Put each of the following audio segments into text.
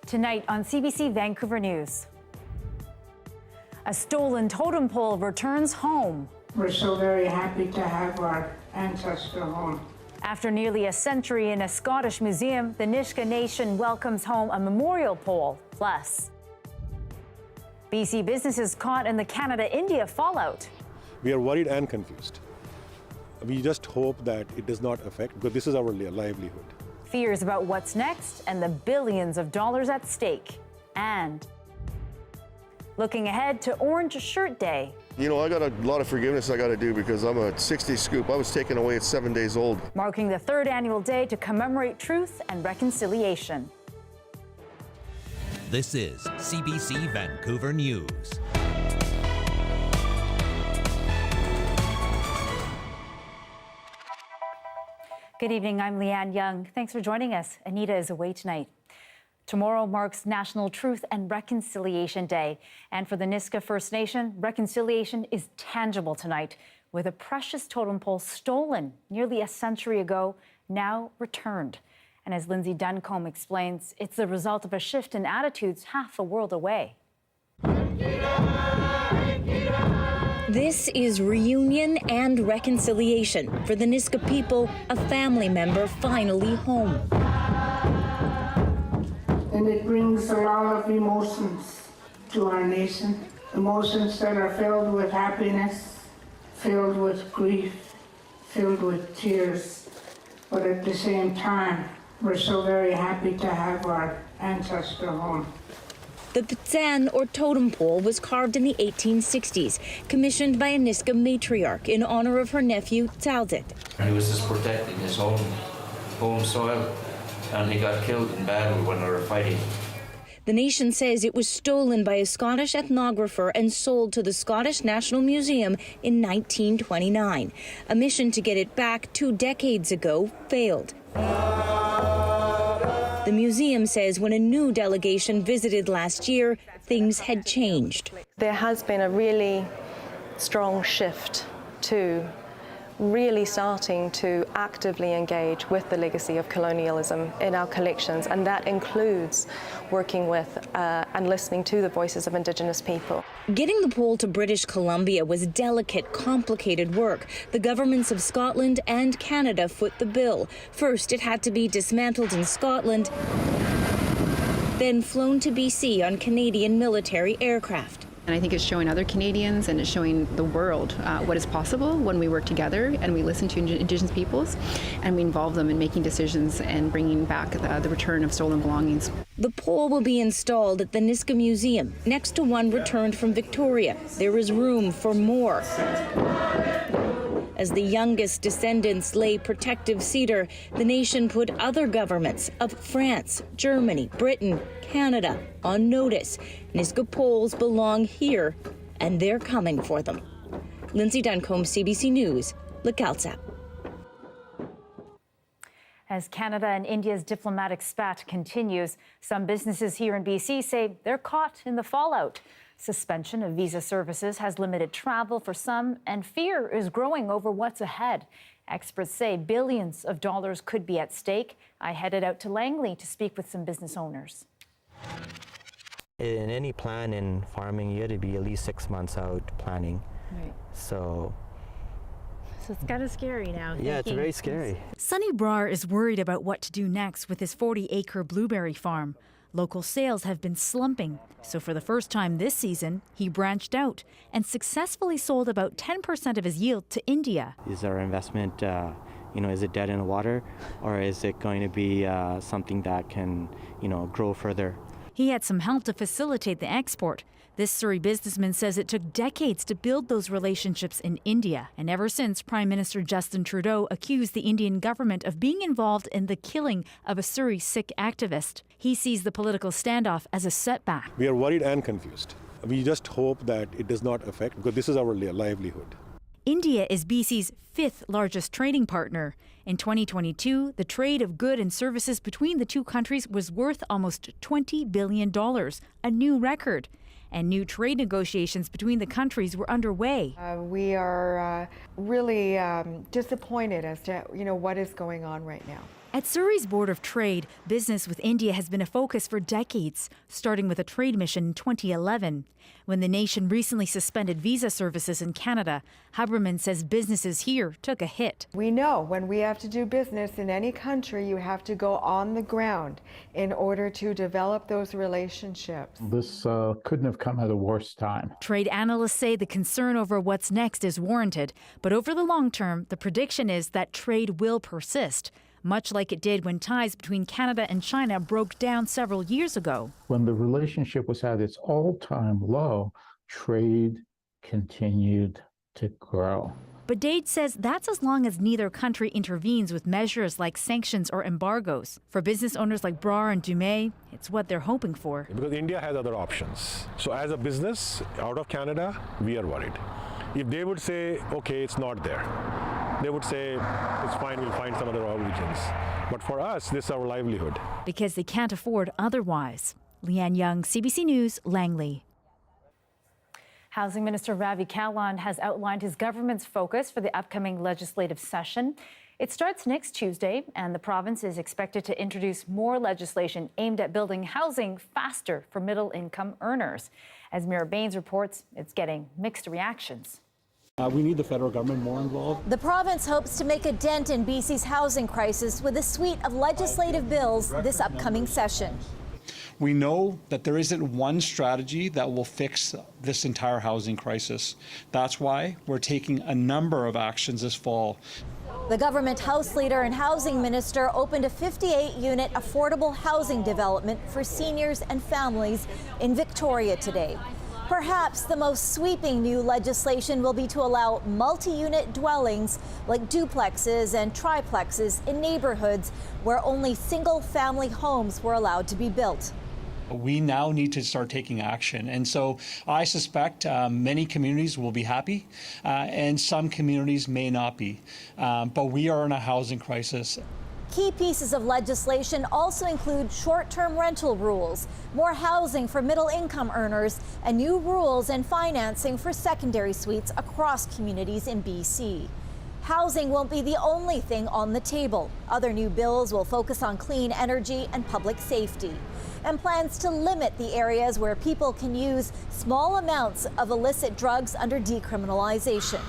Tonight on CBC Vancouver News. A stolen totem pole returns home. We're so very happy to have our ancestor home. After nearly a century in a Scottish museum, the Nisga'a Nation welcomes home a memorial pole. Plus, BC businesses caught in the Canada-India fallout. We are worried and confused. We just hope that it does not affect, because this is our livelihood. Fears about what's next and the billions of dollars at stake. And looking ahead to Orange Shirt Day. You know, I got a lot of forgiveness I got to do because I'm a 60 scoop. I was taken away at 7 days old. Marking the third annual day to commemorate truth and reconciliation. This is CBC Vancouver News. Good evening, I'm Lien Yeung. Thanks for joining us. Anita is away tonight. Tomorrow marks National Truth and Reconciliation Day. And for the Nisga'a First Nation, reconciliation is tangible tonight, with a precious totem pole stolen nearly a century ago, now returned. And as Lindsay Duncombe explains, it's the result of a shift in attitudes half a world away. This is reunion and reconciliation for the Nisga'a people, a family member finally home. And it brings a lot of emotions to our nation. Emotions that are filled with happiness, filled with grief, filled with tears. But at the same time, we're so very happy to have our ancestor home. The Picketts, or totem pole, was carved in the 1860s, commissioned by a Nisga'a matriarch in honor of her nephew, Talzit. He was just protecting his home soil, and he got killed in battle when they were fighting. The nation says it was stolen by a Scottish ethnographer and sold to the Scottish National Museum in 1929. A mission to get it back 2 decades ago failed. The museum says when a new delegation visited last year, things had changed. There has been a really strong shift to really starting to actively engage with the legacy of colonialism in our collections, and that includes working with and listening to the voices of Indigenous people. Getting the pole to British Columbia was delicate, complicated work. The governments of Scotland and Canada foot the bill. First, it had to be dismantled in Scotland, then flown to BC on Canadian military aircraft. And I think it's showing other Canadians and it's showing the world what is possible when we work together and we listen to Indigenous peoples and we involve them in making decisions and bringing back the return of stolen belongings. The pole will be installed at the Nisga'a Museum, next to one returned from Victoria. There is room for more. As the youngest descendants lay protective cedar, the nation put other governments of France, Germany, Britain, Canada on notice. Nisga'a poles belong here, and they're coming for them. Lindsay Duncombe, CBC News, Lacalsap. As Canada and India's diplomatic spat continues, some businesses here in BC say they're caught in the fallout. Suspension of visa services has limited travel for some, and fear is growing over what's ahead. Experts say billions of dollars could be at stake. I headed out to Langley to speak with some business owners. In any plan in farming, you had to be at least 6 months out planning. Right. So it's kind of scary now. Yeah, it's very scary. Sonny Brar is worried about what to do next with his 40-acre blueberry farm. Local sales have been slumping, so for the first time this season, he branched out and successfully sold about 10% of his yield to India. Is our investment, is it dead in the water, or is it going to be something that can, grow further? He had some help to facilitate the export. This Surrey businessman says it took decades to build those relationships in India. And ever since, Prime Minister Justin Trudeau accused the Indian government of being involved in the killing of a Surrey Sikh activist. He sees the political standoff as a setback. We are worried and confused. We just hope that it does not affect, because this is our livelihood. India is BC's 5th largest trading partner. In 2022, the trade of goods and services between the two countries was worth almost $20 billion, a new record. And new trade negotiations between the countries were underway. We are really disappointed as to what is going on right now. At Surrey's Board of Trade, business with India has been a focus for decades, starting with a trade mission in 2011. When the nation recently suspended visa services in Canada, Haberman says businesses here took a hit. We know when we have to do business in any country, you have to go on the ground in order to develop those relationships. This couldn't have come at a worse time. Trade analysts say the concern over what's next is warranted, but over the long term, the prediction is that trade will persist, much like it did when ties between Canada and China broke down several years ago. When the relationship was at its all-time low, trade continued to grow. But Dade says that's as long as neither country intervenes with measures like sanctions or embargoes. For business owners like Brar and Dumais, it's what they're hoping for. Because India has other options. So as a business out of Canada, we are worried. If they would say, okay, it's not there, they would say, it's fine, we'll find some other origins. But for us, this is our livelihood. Because they can't afford otherwise. Lien Yeung, CBC News, Langley. Housing Minister Ravi Kahlon has outlined his government's focus for the upcoming legislative session. It starts next Tuesday, and the province is expected to introduce more legislation aimed at building housing faster for middle-income earners. As Mira Baines reports, it's getting mixed reactions. We need the federal government more involved. The province hopes to make a dent in BC's housing crisis with a suite of legislative bills this upcoming session. We know that there isn't one strategy that will fix this entire housing crisis. That's why we're taking a number of actions this fall. The government House Leader and Housing Minister opened a 58-unit affordable housing development for seniors and families in Victoria today. Perhaps the most sweeping new legislation will be to allow multi-unit dwellings like duplexes and triplexes in neighborhoods where only single-family homes were allowed to be built. We now need to start taking action. And so I suspect many communities will be happy and some communities may not be. But we are in a housing crisis. Key pieces of legislation also include short-term rental rules, more housing for middle-income earners, and new rules and financing for secondary suites across communities in BC. Housing won't be the only thing on the table. Other new bills will focus on clean energy and public safety, and plans to limit the areas where people can use small amounts of illicit drugs under decriminalization.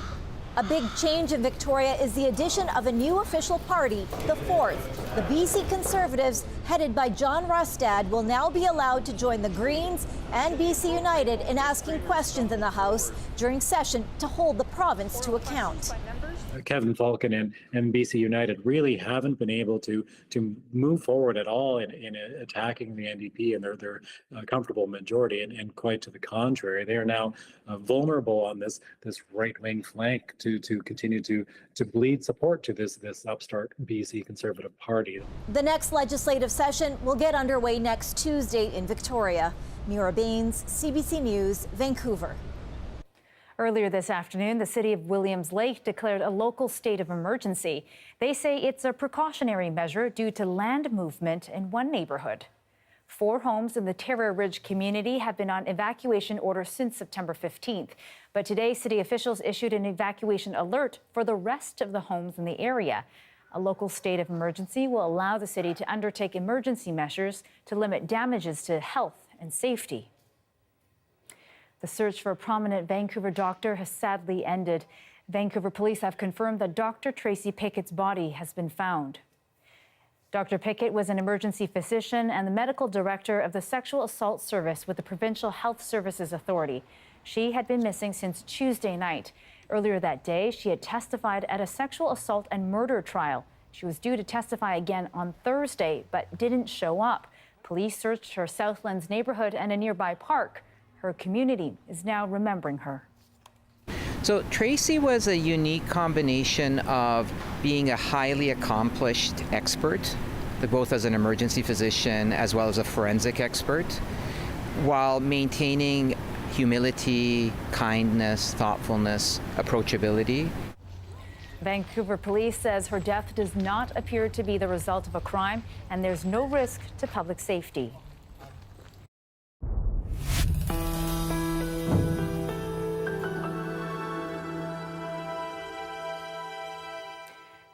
A big change in Victoria is the addition of a new official party, the Fourth. The BC Conservatives, headed by John Rustad, will now be allowed to join the Greens and BC United in asking questions in the House during session to hold the province to account. Kevin Falcon and BC United really haven't been able to move forward at all in attacking the NDP and their comfortable majority, and quite to the contrary, they are now vulnerable on this right-wing flank to continue to bleed support to this upstart BC Conservative Party. The next legislative session will get underway next Tuesday in Victoria. Mira Baines, CBC News, Vancouver. Earlier this afternoon, the city of Williams Lake declared a local state of emergency. They say it's a precautionary measure due to land movement in one neighborhood. 4 homes in the Terror Ridge community have been on evacuation order since September 15th. But today, city officials issued an evacuation alert for the rest of the homes in the area. A local state of emergency will allow the city to undertake emergency measures to limit damages to health and safety. The search for a prominent Vancouver doctor has sadly ended. Vancouver police have confirmed that Dr. Tracy Picketts' body has been found. Dr. Pickett was an emergency physician and the medical director of the Sexual Assault Service with the Provincial Health Services Authority. She had been missing since Tuesday night. Earlier that day, she had testified at a sexual assault and murder trial. She was due to testify again on Thursday, but didn't show up. Police searched her Southlands neighborhood and a nearby park. Her community is now remembering her. So Tracy was a unique combination of being a highly accomplished expert, both as an emergency physician as well as a forensic expert, while maintaining humility, kindness, thoughtfulness, approachability. Vancouver police says her death does not appear to be the result of a crime, and there's no risk to public safety.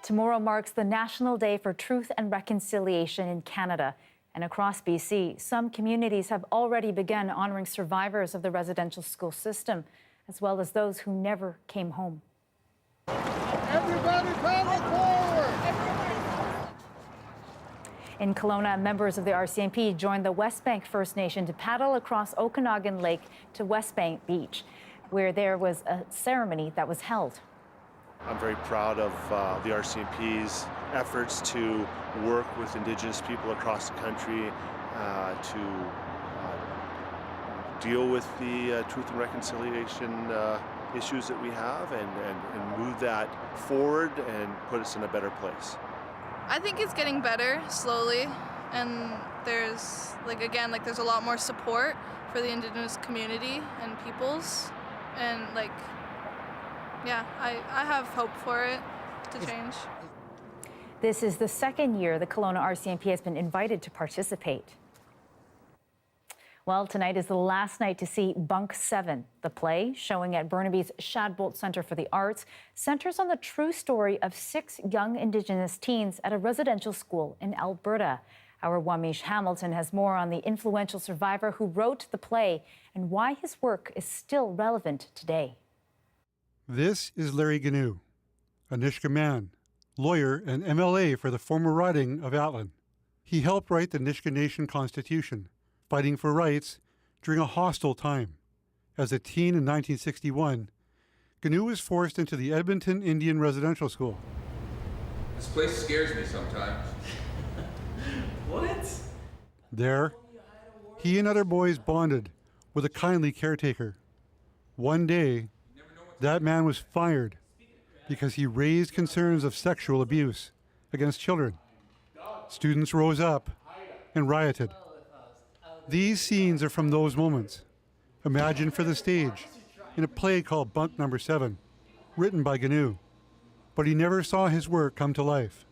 Tomorrow marks the National Day for Truth and Reconciliation in Canada. And across BC, some communities have already begun honoring survivors of the residential school system, as well as those who never came home. Everybody paddle forward! In Kelowna, members of the RCMP joined the West Bank First Nation to paddle across Okanagan Lake to West Bank Beach, where there was a ceremony that was held. I'm very proud of the RCMP's efforts to work with Indigenous people across the country to deal with the truth and reconciliation issues that we have and move that forward and put us in a better place. I think it's getting better slowly, and there's there's a lot more support for the Indigenous community and peoples, and I have hope for it to change. This is the second year the Kelowna RCMP has been invited to participate. Well, tonight is the last night to see Bunk 7. The play, showing at Burnaby's Shadbolt Centre for the Arts, centers on the true story of 6 young Indigenous teens at a residential school in Alberta. Our Wamish Hamilton has more on the influential survivor who wrote the play and why his work is still relevant today. This is Larry Gnu, a Nisga'a man, lawyer and MLA for the former riding of Atlin. He helped write the Nisga'a Nation Constitution, fighting for rights during a hostile time. As a teen in 1961, Gnu was forced into the Edmonton Indian Residential School. This place scares me sometimes. What? There, he and other boys bonded with a kindly caretaker. One day, that man was fired because he raised concerns of sexual abuse against children. Students rose up and rioted. These scenes are from those moments, imagined for the stage in a play called Bunk 7, written by Gnu. But he never saw his work come to life.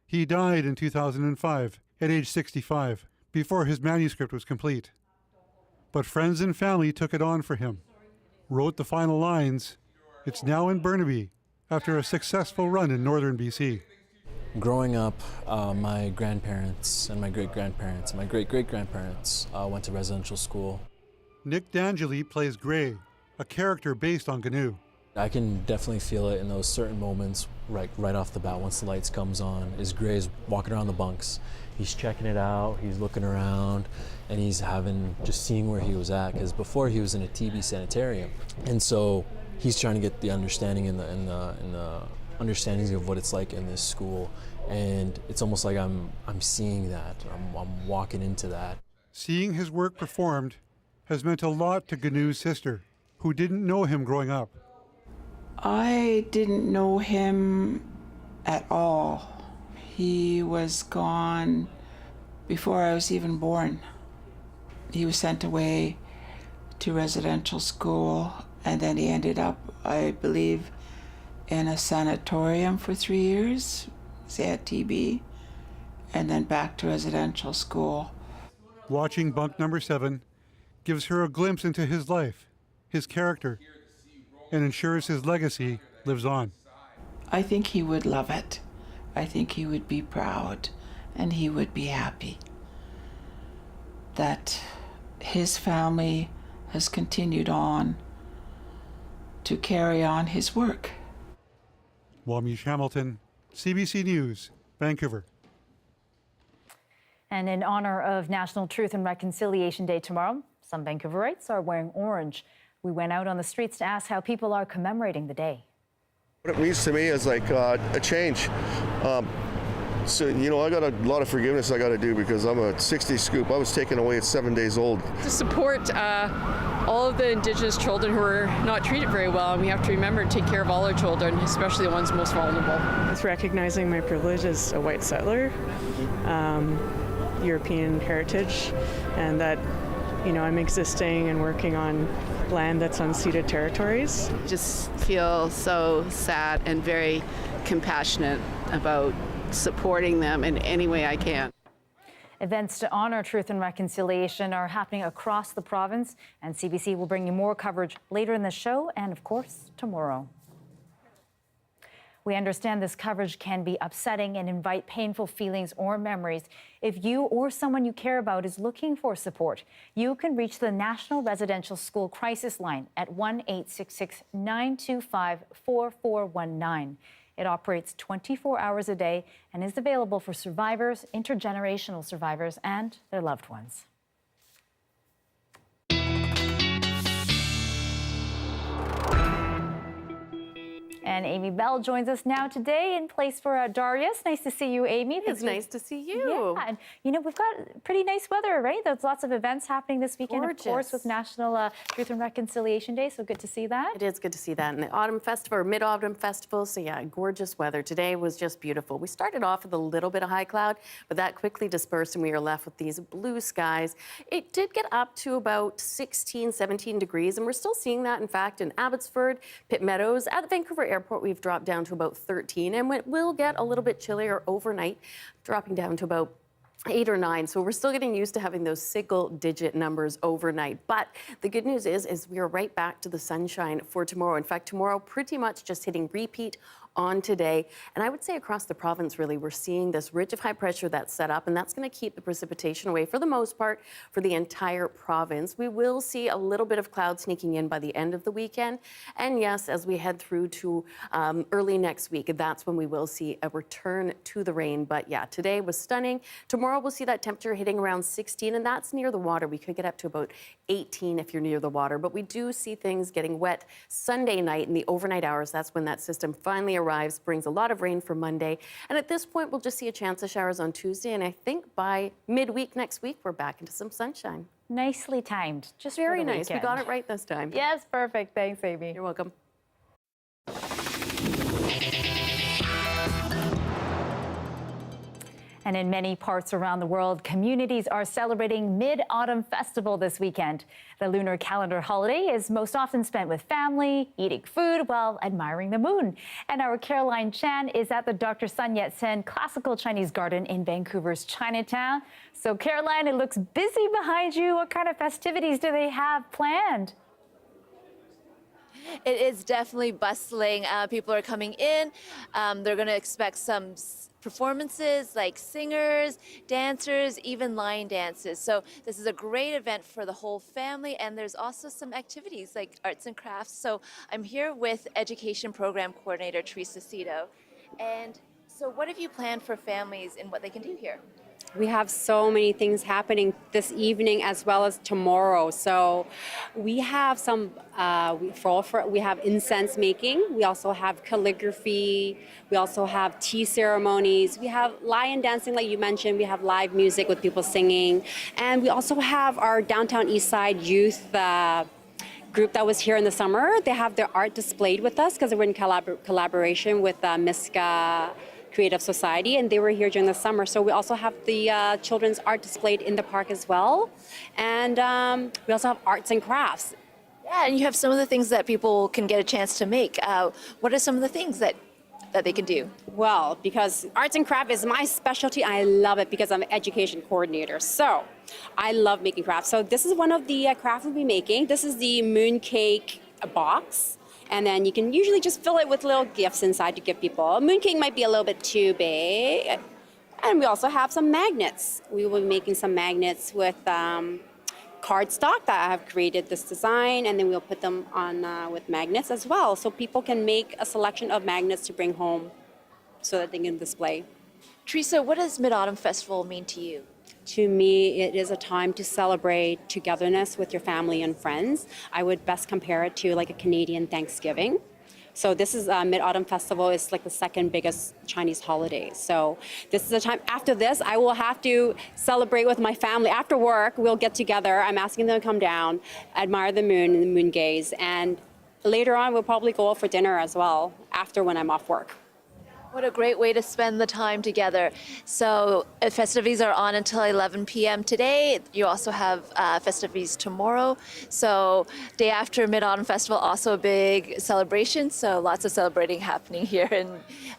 He died in 2005 at age 65, before his manuscript was complete. But friends and family took it on for him, wrote the final lines. It's now in Burnaby after a successful run in northern BC. Growing up, my grandparents and my great-grandparents and my great-great-grandparents went to residential school. Nick D'Angeli plays Gray, a character based on Gnu. I can definitely feel it in those certain moments, right off the bat, once the lights comes on, is Gray's walking around the bunks. He's checking it out, he's looking around, and he's just seeing where he was at, because before he was in a TB sanitarium. And so he's trying to get the understanding and the understandings of what it's like in this school. And it's almost like I'm seeing that, I'm walking into that. Seeing his work performed has meant a lot to Gnu's sister, who didn't know him growing up. I didn't know him at all. He was gone before I was even born. He was sent away to residential school, and then he ended up, I believe, in a sanatorium for 3 years. He had TB, and then back to residential school. Watching Bunk 7 gives her a glimpse into his life, his character, and ensures his legacy lives on. I think he would love it. I think he would be proud, and he would be happy that his family has continued on to carry on his work. Wamish Hamilton, CBC News, Vancouver. And in honor of National Truth and Reconciliation Day tomorrow, some Vancouverites are wearing orange. We went out on the streets to ask how people are commemorating the day. What it means to me is like a change. So, I got a lot of forgiveness I got to do because I'm a 60 scoop. I was taken away at 7 days old. To support all of the Indigenous children who are not treated very well, and we have to remember to take care of all our children, especially the ones most vulnerable. It's recognizing my privilege as a white settler, European heritage, and that I'm existing and working on land that's unceded territories. Just feel so sad and very compassionate about supporting them in any way I can. Events to honor truth and reconciliation are happening across the province, and CBC will bring you more coverage later in the show and, of course, tomorrow. We understand this coverage can be upsetting and invite painful feelings or memories. If you or someone you care about is looking for support, you can reach the National Residential School Crisis Line at 1-866-925-4419. It operates 24 hours a day and is available for survivors, intergenerational survivors, and their loved ones. And Amy Bell joins us now today in place for Darius. Nice to see you, Amy. It's nice to see you. Yeah, and you know, we've got pretty nice weather, right? There's lots of events happening this weekend, Gorgeous. Of course, with National Truth and Reconciliation Day, so good to see that. It is good to see that. And the Autumn Festival, or Midautumn Festival, so yeah, gorgeous weather. Today was just beautiful. We started off with a little bit of high cloud, but that quickly dispersed and we were left with these blue skies. It did get up to about 16, 17 degrees, and we're still seeing that, in fact, in Abbotsford, Pitt Meadows. At the Vancouver Airport, we've dropped down to about 13, and it will get a little bit chillier overnight, dropping down to about 8 or 9. So we're still getting used to having those single-digit numbers overnight. But the good news is we are right back to the sunshine for tomorrow. In fact, tomorrow pretty much just hitting repeat on today. And I would say across the province, really, we're seeing this ridge of high pressure that's set up, and that's going to keep the precipitation away for the most part for the entire province. We will see a little bit of cloud sneaking in by the end of the weekend. And yes, as we head through to early next week, that's when we will see a return to the rain. But yeah, today was stunning. Tomorrow we'll see that temperature hitting around 16, and that's near the water. We could get up to about 18 if you're near the water. But we do see things getting wet Sunday night in the overnight hours. That's when that system finally arrives, brings a lot of rain for Monday. And at this point, we'll just see a chance of showers on Tuesday. And I think by midweek next week, we're back into some sunshine. Nicely timed. Just very for the nice. weekend. We got it right this time. Yes, perfect. Thanks, Amy. You're welcome. And in many parts around the world, communities are celebrating Midautumn Festival this weekend. The lunar calendar holiday is most often spent with family, eating food while admiring the moon. And our Caroline Chan is at the Dr. Sun Yat-sen Classical Chinese Garden in Vancouver's Chinatown. So Caroline, it looks busy behind you. What kind of festivities do they have planned? It is definitely bustling. People are coming in. They're going to expect some performances like singers, dancers, even line dances. So this is a great event for the whole family, and there's also some activities like arts and crafts. So I'm here with Education Program Coordinator Teresa Cito. And so what have you planned for families and what they can do here? We have so many things happening this evening as well as tomorrow. So we have some, we have incense making. We also have calligraphy. We also have tea ceremonies. We have lion dancing, like you mentioned. We have live music with people singing. And we also have our Downtown Eastside youth group that was here in the summer. They have their art displayed with us because we're in collaboration with Miska Creative Society, and they were here during the summer. So we also have the children's art displayed in the park as well. And we also have arts and crafts. Yeah, and you have some of the things that people can get a chance to make. What are some of the things that they can do? Well, because arts and craft is my specialty, I love it because I'm an education coordinator. So I love making crafts. So this is one of the crafts we'll be making. This is the mooncake box. And then you can usually just fill it with little gifts inside to give people. A mooncake might be a little bit too big. And we also have some magnets. We will be making some magnets with cardstock that I have created this design, and then we'll put them on with magnets as well. So people can make a selection of magnets to bring home so that they can display. Teresa, what does Midautumn Festival mean to you? To me, it is a time to celebrate togetherness with your family and friends. I would best compare it to like a Canadian Thanksgiving. So this is Midautumn Festival is like the second biggest Chinese holiday. So this is a time, after this, I will have to celebrate with my family. After work, we'll get together. I'm asking them to come down, admire the moon and the moon gaze. And later on, we'll probably go out for dinner as well, after when I'm off work. What a great way to spend the time together. So festivities are on until 11 p.m. today. You also have festivities tomorrow. So day after Midautumn Festival, also a big celebration. So lots of celebrating happening here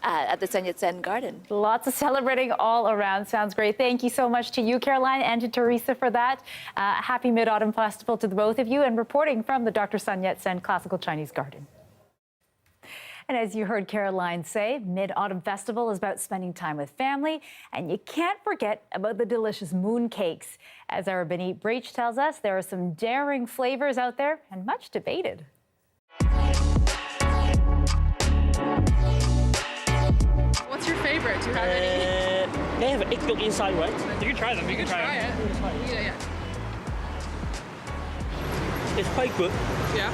at the Sun Yat-sen Garden. Lots of celebrating all around. Sounds great. Thank you so much to you, Caroline, and to Teresa for that. Happy Midautumn Festival to the both of you, and reporting from the Dr. Sun Yat-sen Classical Chinese Garden. And as you heard Caroline say, Midautumn Festival is about spending time with family, and you can't forget about the delicious moon cakes. As our Benit Breach tells us, there are some daring flavors out there and much debated. What's your favorite? Do you have any? They have egg yolk inside, right? You can try them. You can try it. Yeah. It's quite good. Yeah.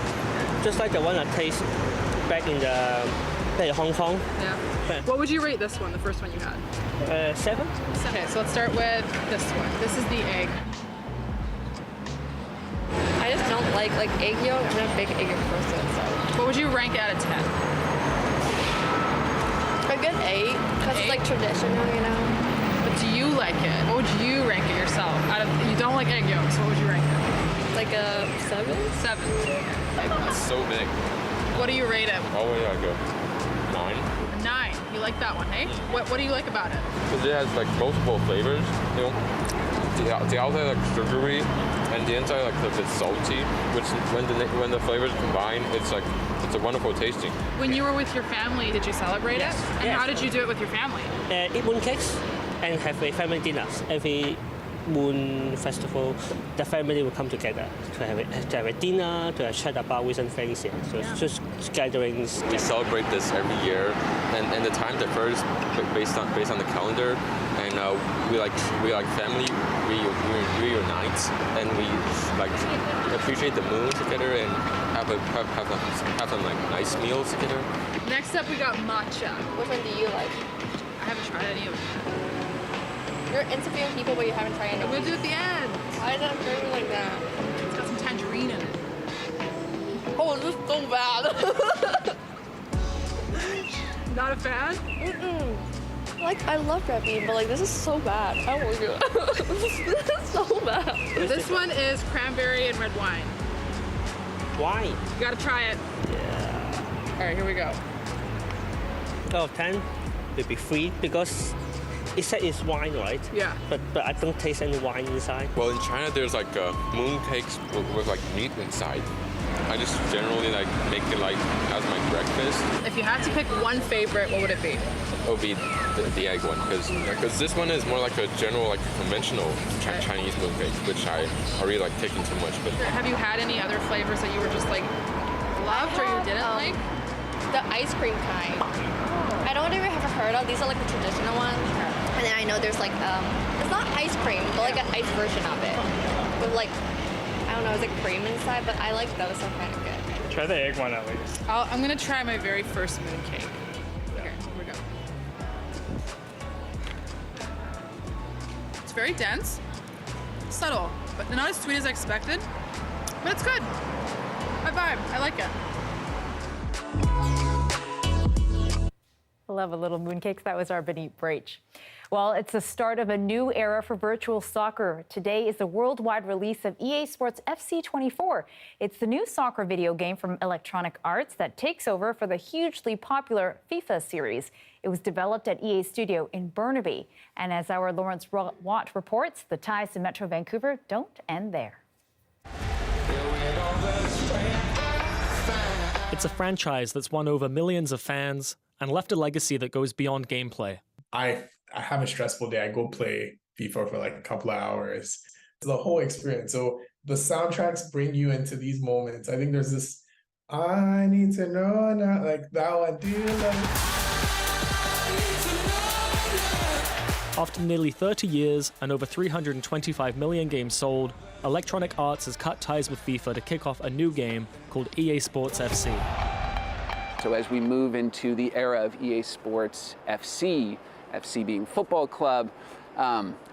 Just like the one I tasted back in Hong Kong. Yeah. What would you rate this one, the first one you had? 7. Okay, so let's start with this one. This is the egg. I just don't like egg yolk. I'm not a big egg yolk person, so. What would you rank it out of 10? A good 8, because it's like traditional, you know. But do you like it? What would you rank it yourself? You don't like egg yolks, what would you rank it? Like a 7? 7. It's so big. What do you rate it? Oh, where do I go? 9. 9. You like that one, hey? What do you like about it? Because it has like multiple flavors. You know, the outside like sugary, and the inside like a bit salty. Which when the flavors combine, it's a wonderful tasting. When you were with your family, did you celebrate Yes. it? And Yes. how did you do it with your family? Eat moon cakes and have a family dinner. Every moon festival, the family will come together to have a dinner, to chat about recent things. Yeah. So it's just gatherings. We celebrate this every year, and the time differs based on the calendar. And we like family reunite, and we like appreciate the moon together and have some like nice meals together. Next up, we got matcha. Which one do you like? I haven't tried any of them. You're interviewing people, but you haven't tried any. I'm gonna do it at the end. Why is that flavor like that? It's got some tangerine in it. Oh, this is so bad. Not a fan? Mm-mm. I love red bean, but this is so bad. I don't want to. This is so bad. This one is cranberry and red wine. Wine. You gotta try it. Yeah. All right, here we go. Out of 10, will be 3 because it said it's wine, right? Yeah. But I don't taste any wine inside. Well, in China, there's like moon cakes with like meat inside. I just generally like make it like as my breakfast. If you had to pick one favorite, what would it be? It would be the egg one, because this one is more like a general, like conventional Chinese moon cake, which I really like taking too much. But Have you had any other flavors that you were just loved or you didn't like? The ice cream kind. I don't ever have heard of. These are the traditional ones. And then I know there's it's not ice cream, but an ice version of it. With I don't know, is it cream inside? But I like those, they're kind of good. Try the egg one at least. I'm gonna try my very first moon cake. Here we go. It's very dense, subtle, but not as sweet as I expected. But it's good. My vibe, I like it. Love a little mooncakes. That was our Benit Breach. Well, it's the start of a new era for virtual soccer. Today is the worldwide release of EA Sports FC 24. It's the new soccer video game from Electronic Arts that takes over for the hugely popular FIFA series. It was developed at EA Studio in Burnaby. And as our Lawrence Watt reports, the ties to Metro Vancouver don't end there. It's a franchise that's won over millions of fans and left a legacy that goes beyond gameplay. I have a stressful day. I go play FIFA for a couple of hours. The whole experience. So the soundtracks bring you into these moments. I think there's this, I need to know now, that one, do you After nearly 30 years and over 325 million games sold, Electronic Arts has cut ties with FIFA to kick off a new game called EA Sports FC. So as we move into the era of EA Sports FC, FC being football club,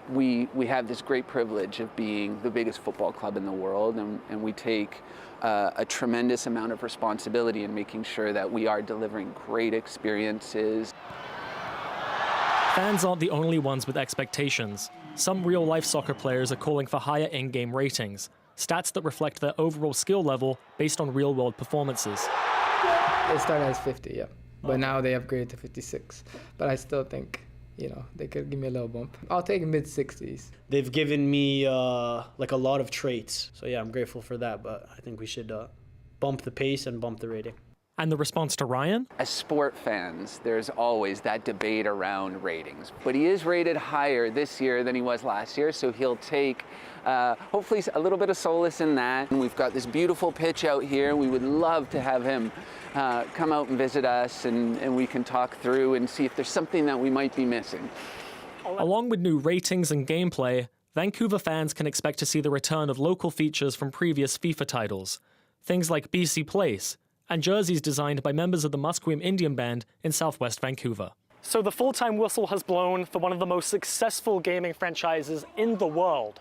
we have this great privilege of being the biggest football club in the world, and we take a tremendous amount of responsibility in making sure that we are delivering great experiences. Fans aren't the only ones with expectations. Some real-life soccer players are calling for higher in-game ratings, stats that reflect their overall skill level based on real-world performances. It started as 50, yeah. But now they upgraded to 56. But I still think, they could give me a little bump. I'll take mid-60s. They've given me a lot of traits. So yeah, I'm grateful for that, but I think we should bump the pace and bump the rating. And the response to Ryan? As sport fans, there's always that debate around ratings. But he is rated higher this year than he was last year, so he'll take hopefully a little bit of solace in that. And we've got this beautiful pitch out here. We would love to have him come out and visit us, and we can talk through and see if there's something that we might be missing. Along with new ratings and gameplay, Vancouver fans can expect to see the return of local features from previous FIFA titles. Things like BC Place, and jerseys designed by members of the Musqueam Indian Band in southwest Vancouver. So the full-time whistle has blown for one of the most successful gaming franchises in the world.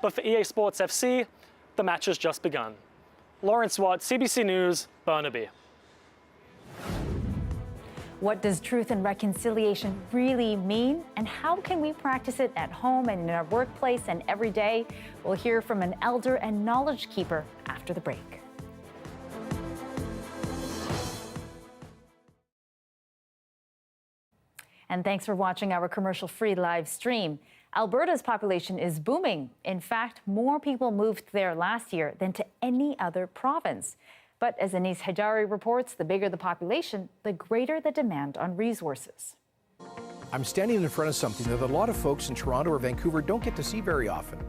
But for EA Sports FC, the match has just begun. Lawrence Watt, CBC News, Burnaby. What does truth and reconciliation really mean? And how can we practice it at home and in our workplace and every day? We'll hear from an elder and knowledge keeper after the break. And thanks for watching our commercial-free live stream. Alberta's population is booming. In fact, more people moved there last year than to any other province. But as Anis Hajari reports, the bigger the population, the greater the demand on resources. I'm standing in front of something that a lot of folks in Toronto or Vancouver don't get to see very often.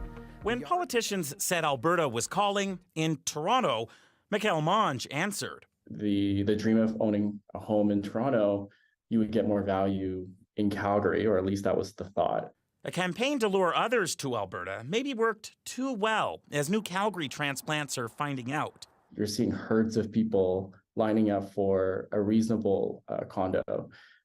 When politicians said Alberta was calling, in Toronto, Michael Monge answered. The dream of owning a home in Toronto, you would get more value in Calgary, or at least that was the thought. A campaign to lure others to Alberta maybe worked too well, as new Calgary transplants are finding out. You're seeing herds of people lining up for a reasonable condo.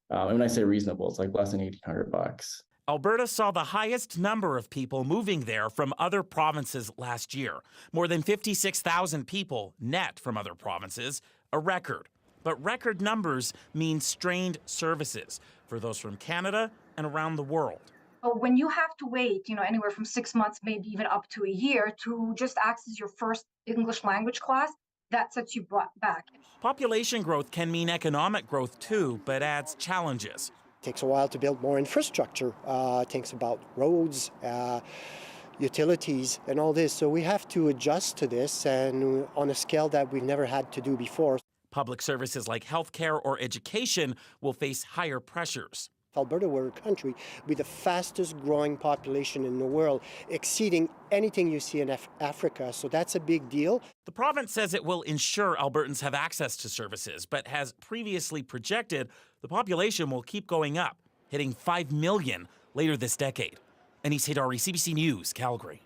And when I say reasonable, it's like less than $1,800. Alberta saw the highest number of people moving there from other provinces last year. More than 56,000 people net from other provinces, a record. But record numbers mean strained services for those from Canada and around the world. When you have to wait, anywhere from 6 months, maybe even up to a year to just access your first English language class, that sets you back. Population growth can mean economic growth too, but adds challenges. It takes a while to build more infrastructure. It takes about roads, utilities, and all this. So we have to adjust to this, and on a scale that we've never had to do before. Public services like healthcare or education will face higher pressures. Alberta, we're a country with the fastest growing population in the world, exceeding anything you see in Africa. So that's a big deal. The province says it will ensure Albertans have access to services, but has previously projected the population will keep going up, hitting 5 million later this decade. Anis Hajari, CBC News, Calgary.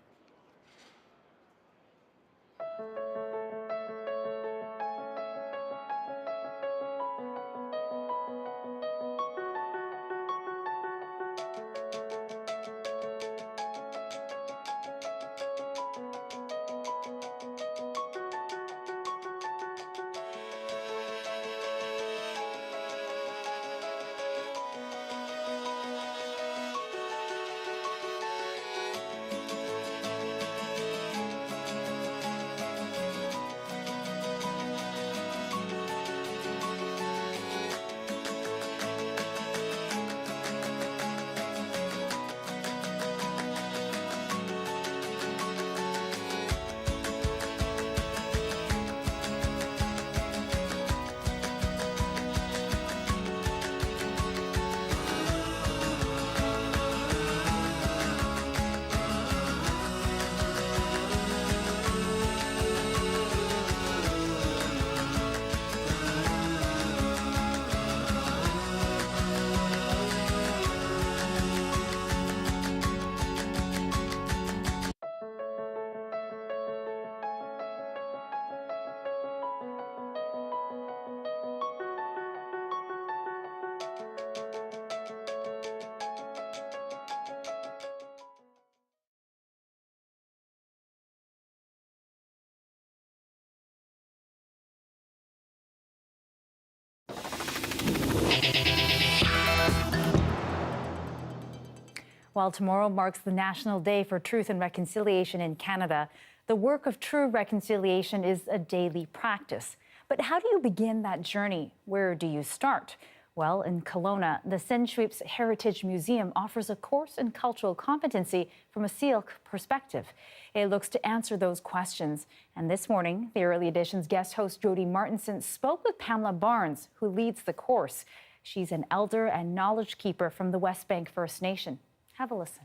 While tomorrow marks the National Day for Truth and Reconciliation in Canada, the work of true reconciliation is a daily practice. But how do you begin that journey? Where do you start? Well, in Kelowna, the Century's Heritage Museum offers a course in cultural competency from a Syilx perspective. It looks to answer those questions. And this morning, the Early Editions guest host Jody Martinson spoke with Pamela Barnes, who leads the course. She's an elder and knowledge keeper from the West Bank First Nation. Have a listen.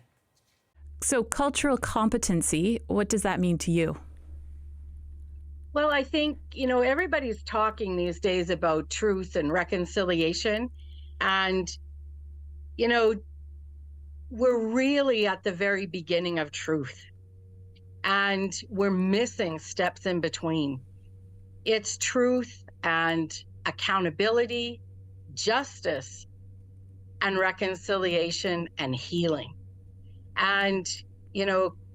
So, cultural competency, what does that mean to you? Well, I think, everybody's talking these days about truth and reconciliation. And, we're really at the very beginning of truth. And we're missing steps in between. It's truth and accountability, justice, and reconciliation and healing. And,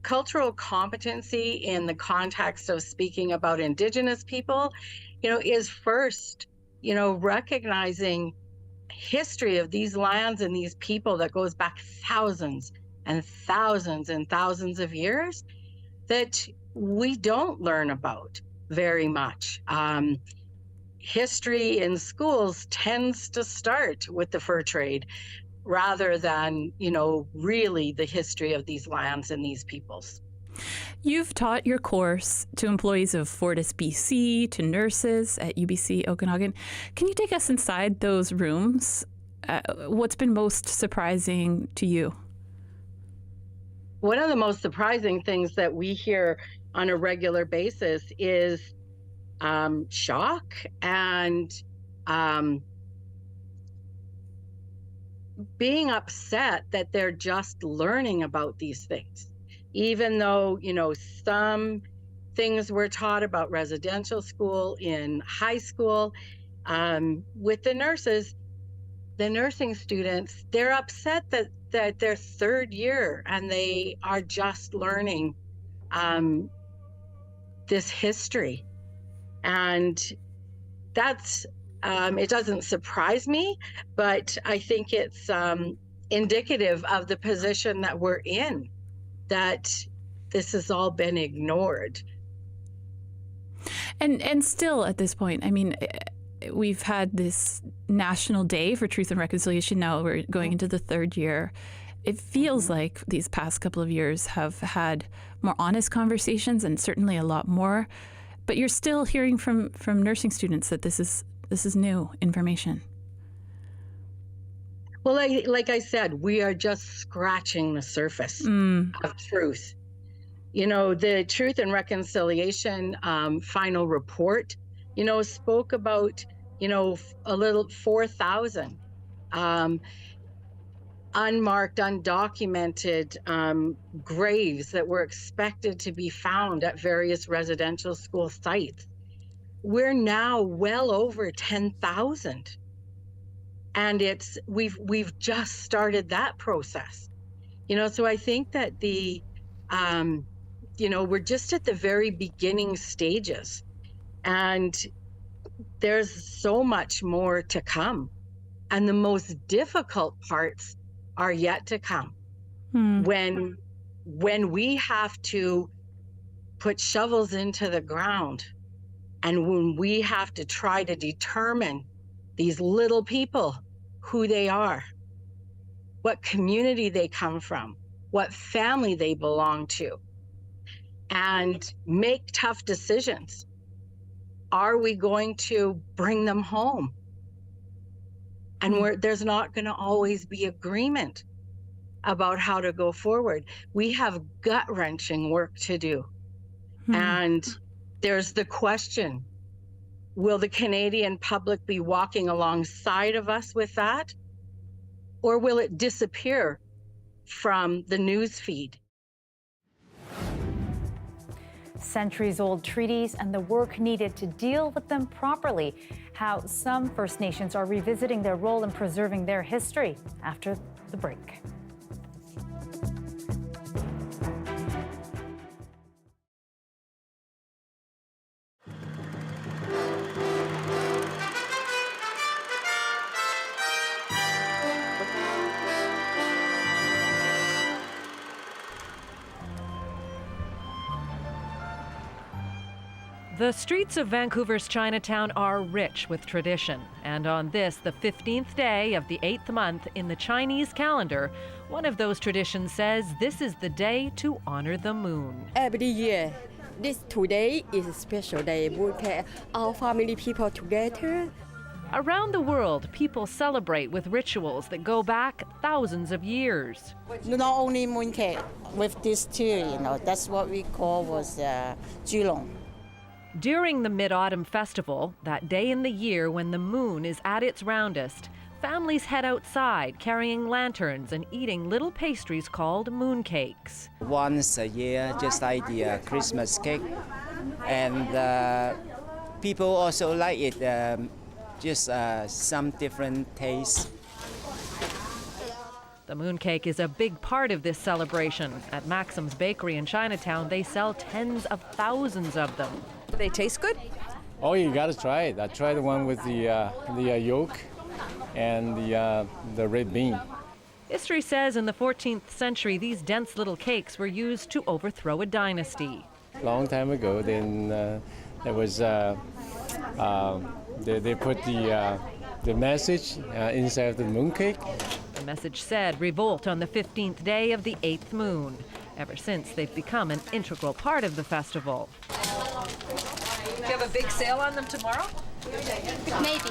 cultural competency in the context of speaking about Indigenous people, is first, recognizing history of these lands and these people that goes back thousands and thousands and thousands of years that we don't learn about very much. History in schools tends to start with the fur trade rather than, really the history of these lands and these peoples. You've taught your course to employees of Fortis BC, to nurses at UBC Okanagan. Can you take us inside those rooms? What's been most surprising to you? One of the most surprising things that we hear on a regular basis is shock and being upset that they're just learning about these things, even though, some things were taught about residential school in high school. With the nurses, the nursing students, they're upset that they're third year and they are just learning this history. And that's it doesn't surprise me, but I think it's indicative of the position that we're in, that this has all been ignored. And still at this point, we've had this National Day for Truth and Reconciliation. Now we're going into the third year. It feels like these past couple of years have had more honest conversations and certainly a lot more. But you're still hearing from nursing students that this is new information. Well, like I said, we are just scratching the surface of truth. The Truth and Reconciliation final report, spoke about, a little 4,000 unmarked, undocumented graves that were expected to be found at various residential school sites. We're now well over 10,000. And we've just started that process. So I think that we're just at the very beginning stages. And there's so much more to come. And the most difficult parts are yet to come. When we have to put shovels into the ground, and when we have to try to determine these little people, who they are, what community they come from, what family they belong to, and make tough decisions. Are we going to bring them home? And there's not going to always be agreement about how to go forward. We have gut-wrenching work to do. And there's the question, will the Canadian public be walking alongside of us with that? Or will it disappear from the news feed? Centuries-old treaties and the work needed to deal with them properly. How some First Nations are revisiting their role in preserving their history after the break. The streets of Vancouver's Chinatown are rich with tradition. And on this, the 15th day of the 8th month in the Chinese calendar, one of those traditions says this is the day to honor the moon. Every year, today is a special day. We get all family people together. Around the world, people celebrate with rituals that go back thousands of years. Not only mooncake, with this too, that's what we call was Julong. During the Midautumn Festival, that day in the year when the moon is at its roundest, families head outside carrying lanterns and eating little pastries called mooncakes. Once a year, just like the Christmas cake. And people also like it, just some different tastes. The mooncake is a big part of this celebration. At Maxim's Bakery in Chinatown, they sell tens of thousands of them. They taste good? Oh, you got to try it. I tried the one with the yolk and the red bean. History says in the 14th century, these dense little cakes were used to overthrow a dynasty. Long time ago, then there was they put the message inside of the mooncake. The message said, revolt on the 15th day of the 8th moon. Ever since, they've become an integral part of the festival. Do you have a big sale on them tomorrow? Maybe.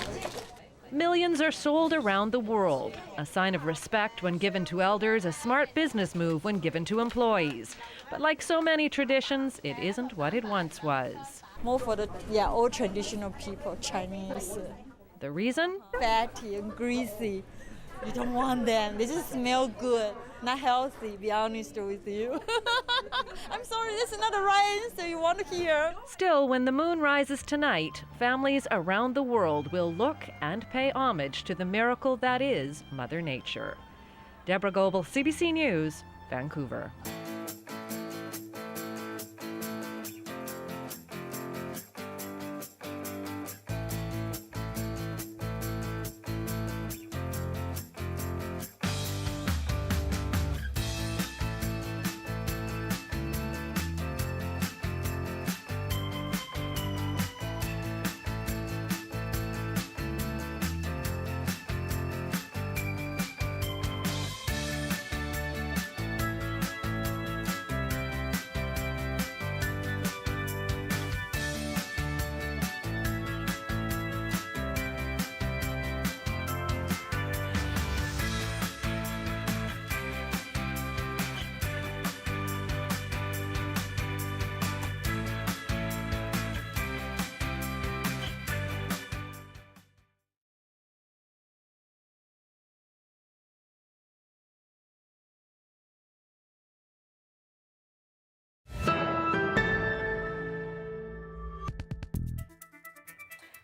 Millions are sold around the world. A sign of respect when given to elders, a smart business move when given to employees. But like so many traditions, it isn't what it once was. More for the old traditional people, Chinese. The reason? Fatty and greasy. You don't want them. They just smell good. Not healthy, be honest with you. I'm sorry, that's not the right answer you want to hear. Still, when the moon rises tonight, families around the world will look and pay homage to the miracle that is Mother Nature. Deborah Goebel, CBC News, Vancouver.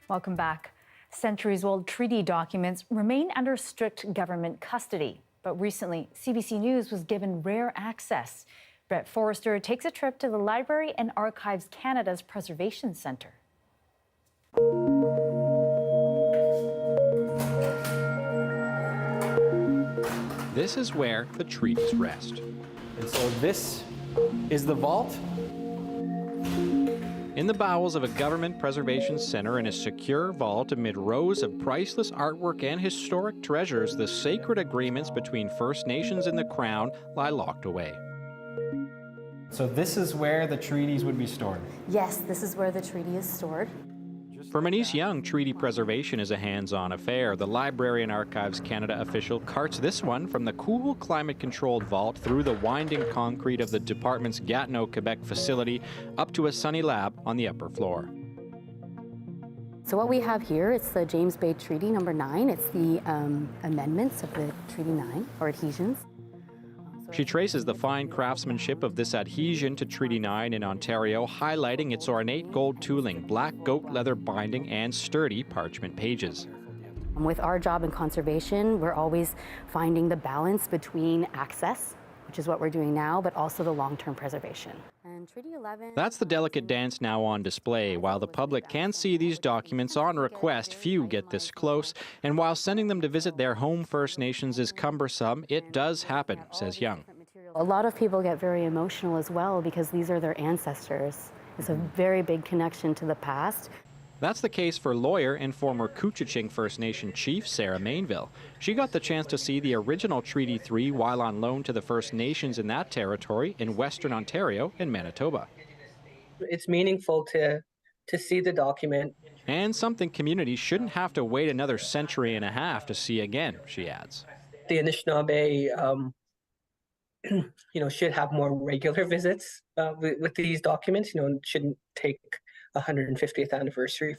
Welcome back. Centuries-old treaty documents remain under strict government custody. But recently, CBC News was given rare access. Brett Forrester takes a trip to the Library and Archives Canada's Preservation Centre. This is where the treaties rest. And so this is the vault. In the bowels of a government preservation center in a secure vault amid rows of priceless artwork and historic treasures, the sacred agreements between First Nations and the Crown lie locked away. So this is where the treaties would be stored? Yes, this is where the treaty is stored. For Lien Yeung, treaty preservation is a hands-on affair. The Library and Archives Canada official carts this one from the cool, climate-controlled vault through the winding concrete of the department's Gatineau, Quebec facility up to a sunny lab on the upper floor. So what we have here, it's the James Bay Treaty number 9. It's the amendments of the Treaty 9, or adhesions. She traces the fine craftsmanship of this adhesion to Treaty 9 in Ontario, highlighting its ornate gold tooling, black goat leather binding, and sturdy parchment pages. With our job in conservation, we're always finding the balance between access, which is what we're doing now, but also the long-term preservation. And Treaty 11... That's the delicate dance now on display. While the public can see these documents on request, few get this close. And while sending them to visit their home First Nations is cumbersome, it does happen, says Yeung. A lot of people get very emotional as well because these are their ancestors. It's a very big connection to the past. That's the case for lawyer and former Couchiching First Nation chief Sarah Mainville. She got the chance to see the original Treaty 3 while on loan to the First Nations in that territory in Western Ontario and Manitoba. It's meaningful to see the document. And something communities shouldn't have to wait another century and a half to see again, she adds. The Anishinaabe, should have more regular visits with these documents. It shouldn't take 150th anniversary.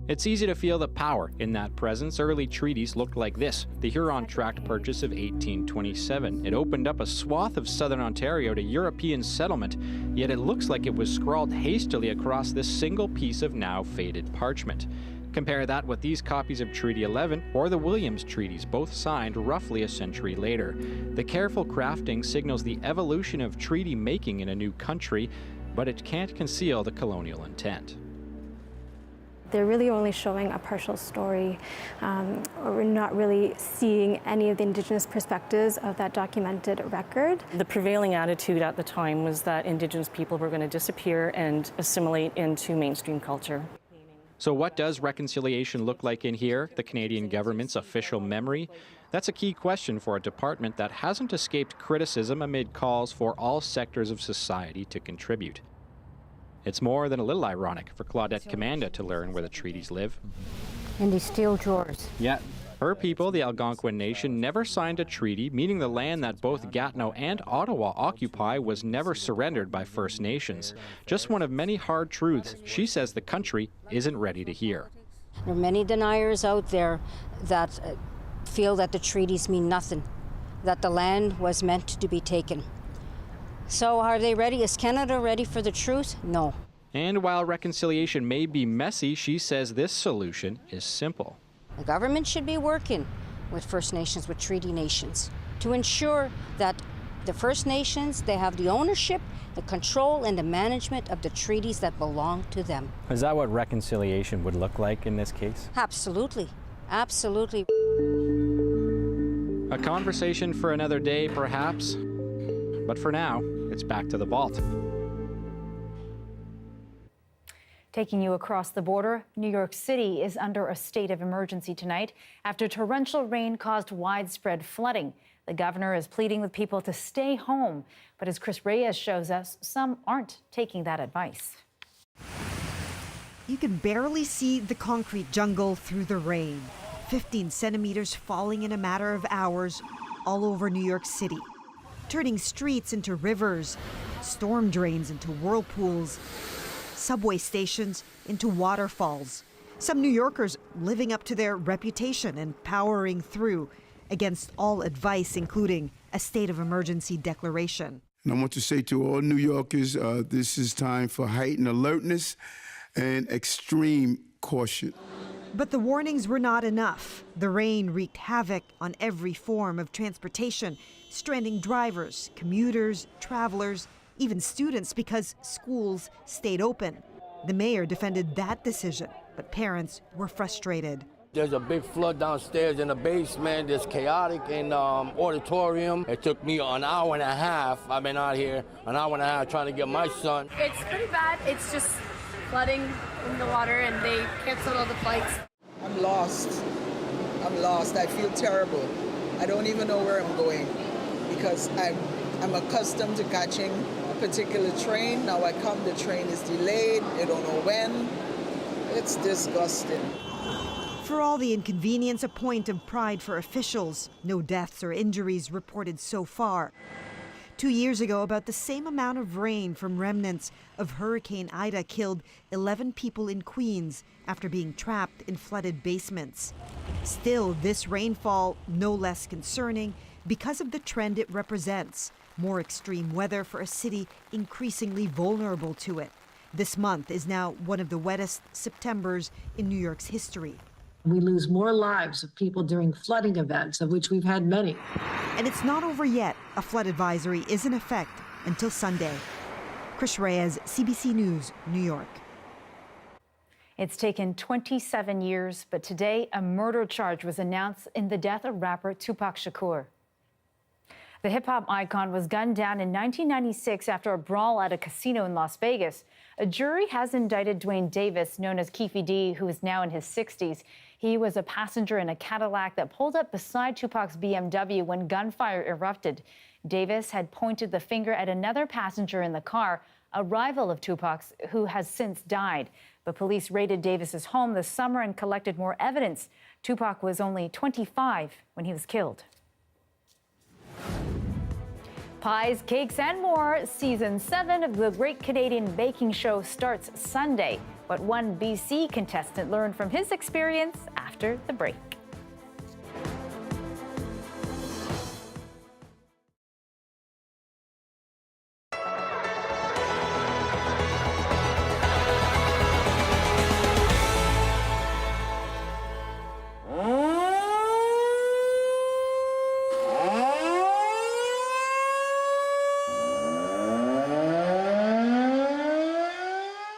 It's easy to feel the power in that presence. Early treaties looked like this. The Huron Tract Purchase of 1827. It opened up a swath of southern Ontario to European settlement, yet it looks like it was scrawled hastily across this single piece of now faded parchment. Compare that with these copies of Treaty 11 or the Williams Treaties, both signed roughly a century later. The careful crafting signals the evolution of treaty making in a new country, but it can't conceal the colonial intent. They're really only showing a partial story, or we're not really seeing any of the Indigenous perspectives of that documented record. The prevailing attitude at the time was that Indigenous people were going to disappear and assimilate into mainstream culture. So what does reconciliation look like in here, the Canadian government's official memory? That's a key question for a department that hasn't escaped criticism amid calls for all sectors of society to contribute. It's more than a little ironic for Claudette Commanda to learn where the treaties live. In these steel drawers. Yeah. Her people, the Algonquin Nation, never signed a treaty, meaning the land that both Gatineau and Ottawa occupy was never surrendered by First Nations. Just one of many hard truths she says the country isn't ready to hear. There are many deniers out there that feel that the treaties mean nothing, that the land was meant to be taken. So are they ready? Is Canada ready for the truth? No. And while reconciliation may be messy, she says this solution is simple. The government should be working with First Nations, with Treaty Nations, to ensure that the First Nations, they have the ownership, the control, and the management of the treaties that belong to them. Is that what reconciliation would look like in this case? Absolutely. Absolutely. A conversation for another day, perhaps. But for now, it's back to the vault. Taking you across the border, New York City is under a state of emergency tonight after torrential rain caused widespread flooding. The governor is pleading with people to stay home. But as Chris Reyes shows us, some aren't taking that advice. You can barely see the concrete jungle through the rain. 15 centimeters falling in a matter of hours all over New York City, turning streets into rivers, storm drains into whirlpools, subway stations into waterfalls. Some New Yorkers living up to their reputation and powering through against all advice, including a state of emergency declaration. And I want to say to all New Yorkers, this is time for heightened alertness and extreme caution. But the warnings were not enough. The rain wreaked havoc on every form of transportation, stranding drivers, commuters, travelers, even students, because schools stayed open. The mayor defended that decision, but parents were frustrated. There's a big flood downstairs in the basement. It's chaotic in the auditorium. It took me an hour and a half. I've been out here an hour and a half trying to get my son. It's pretty bad. It's just flooding in the water, and they canceled all the flights. I'm lost. I feel terrible. I don't even know where I'm going because I'm accustomed to catching a particular train. Now I come, the train is delayed. I don't know when. It's disgusting. For all the inconvenience, a point of pride for officials. No deaths or injuries reported so far. 2 years ago, about the same amount of rain from remnants of Hurricane Ida killed 11 people in Queens after being trapped in flooded basements. Still, this rainfall no less concerning because of the trend it represents. More extreme weather for a city increasingly vulnerable to it. This month is now one of the wettest Septembers in New York's history. We lose more lives of people during flooding events, of which we've had many. And it's not over yet. A flood advisory is in effect until Sunday. Chris Reyes, CBC News, New York. It's taken 27 years, but today a murder charge was announced in the death of rapper Tupac Shakur. The hip-hop icon was gunned down in 1996 after a brawl at a casino in Las Vegas. A jury has indicted Dwayne Davis, known as Keefe D, who is now in his 60s. He was a passenger in a Cadillac that pulled up beside Tupac's BMW when gunfire erupted. Davis had pointed the finger at another passenger in the car, a rival of Tupac's, who has since died. But police raided Davis's home this summer and collected more evidence. Tupac was only 25 when he was killed. Pies, cakes, and more. Season 7 of the Great Canadian Baking Show starts Sunday. What one BC contestant learned from his experience after the break.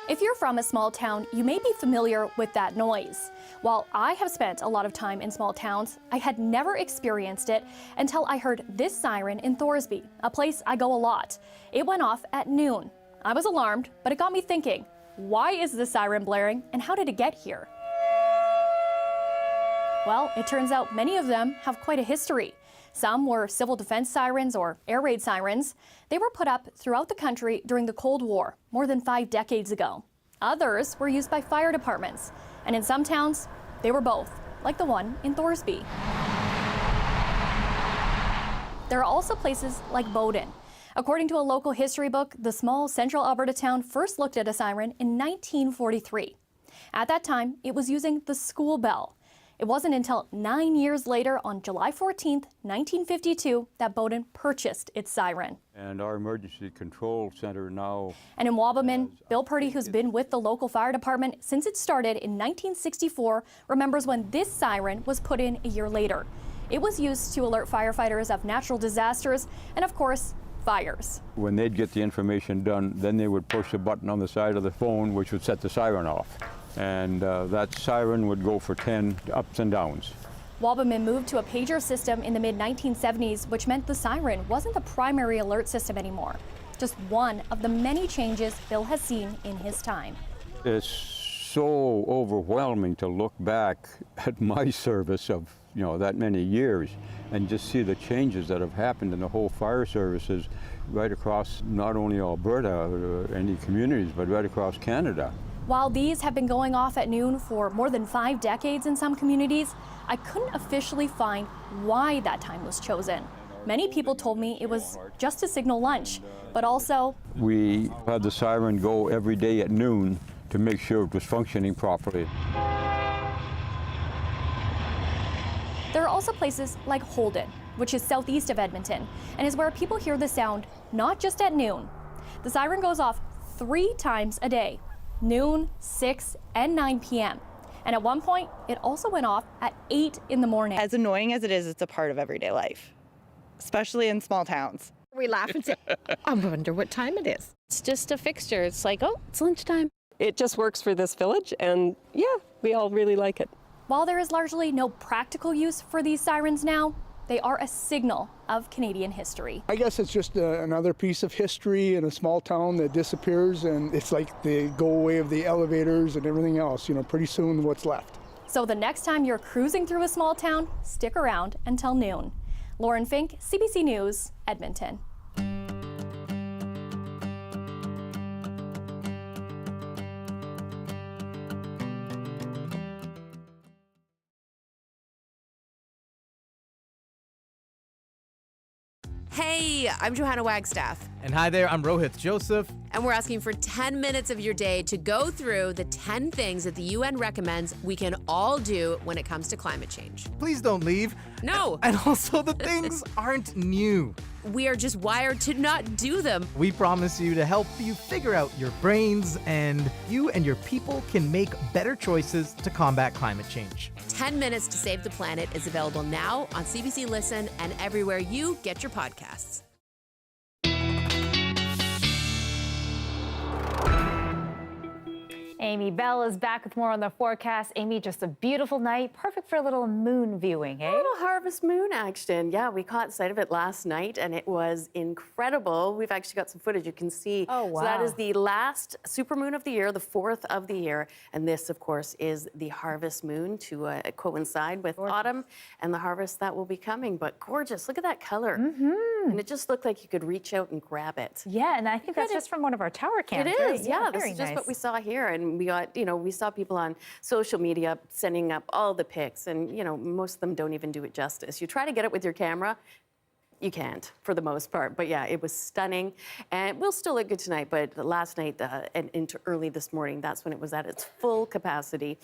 If you're from a small town, you may be familiar with that noise. While I have spent a lot of time in small towns, I had never experienced it until I heard this siren in Thorsby, a place I go a lot. It went off at noon. I was alarmed, but it got me thinking, why is this siren blaring and how did it get here? Well, it turns out many of them have quite a history. Some were civil defense sirens or air raid sirens. They were put up throughout the country during the Cold War, more than 5 decades ago. Others were used by fire departments, and in some towns, they were both, like the one in Thorsby. There are also places like Bowden. According to a local history book, the small central Alberta town first looked at a siren in 1943. At that time, it was using the school bell. It wasn't until 9 years later, on July 14th, 1952, that Bowden purchased its siren. And our emergency control center now. And in Wabamun, Bill Purdy, who's been with the local fire department since it started in 1964, remembers when this siren was put in a year later. It was used to alert firefighters of natural disasters and, of course, fires. When they'd get the information done, then they would push a button on the side of the phone, which would set the siren off. And that siren would go for 10 ups and downs. Wabamun moved to a pager system in the mid-1970s, which meant the siren wasn't the primary alert system anymore. Just one of the many changes Bill has seen in his time. It's so overwhelming to look back at my service of, that many years and just see the changes that have happened in the whole fire services right across not only Alberta or any communities, but right across Canada. While these have been going off at noon for more than 5 decades in some communities, I couldn't officially find why that time was chosen. Many people told me it was just to signal lunch, but also we had the siren go every day at noon to make sure it was functioning properly. There are also places like Holden, which is southeast of Edmonton, and is where people hear the sound not just at noon. The siren goes off 3 times a day. Noon, 6, and 9 p.m. And at one point, it also went off at 8 in the morning. As annoying as it is, it's a part of everyday life, especially in small towns. We laugh and say, I wonder what time it is. It's just a fixture. It's like, oh, it's lunchtime. It just works for this village, and yeah, we all really like it. While there is largely no practical use for these sirens now, they are a signal of Canadian history. I guess it's just another piece of history in a small town that disappears, and it's like the go away of the elevators and everything else. Pretty soon what's left. So the next time you're cruising through a small town, stick around until noon. Lauren Fink, CBC News, Edmonton. Hey, I'm Johanna Wagstaff. And hi there, I'm Rohith Joseph. And we're asking for 10 minutes of your day to go through the 10 things that the UN recommends we can all do when it comes to climate change. Please don't leave. No. And also, the things aren't new. We are just wired to not do them. We promise you to help you figure out your brains, and you and your people can make better choices to combat climate change. 10 Minutes to Save the Planet is available now on CBC Listen and everywhere you get your podcasts. Amy Bell is back with more on the forecast. Amy, just a beautiful night, perfect for a little moon viewing, eh? A little harvest moon action. Yeah, we caught sight of it last night, and it was incredible. We've actually got some footage you can see. Oh, wow. So that is the last supermoon of the year, the 4th of the year. And this, of course, is the harvest moon to coincide with autumn and the harvest that will be coming. But gorgeous. Look at that color. Mm-hmm. And it just looked like you could reach out and grab it. Yeah, and I think that's just from one of our tower cams. It is, yeah. This very is just nice. what we saw here. And we got, we saw people on social media sending up all the pics. And, most of them don't even do it justice. You try to get it with your camera, you can't, for the most part. But yeah, it was stunning. And we'll still look good tonight, but last night and into early this morning, that's when it was at its full capacity.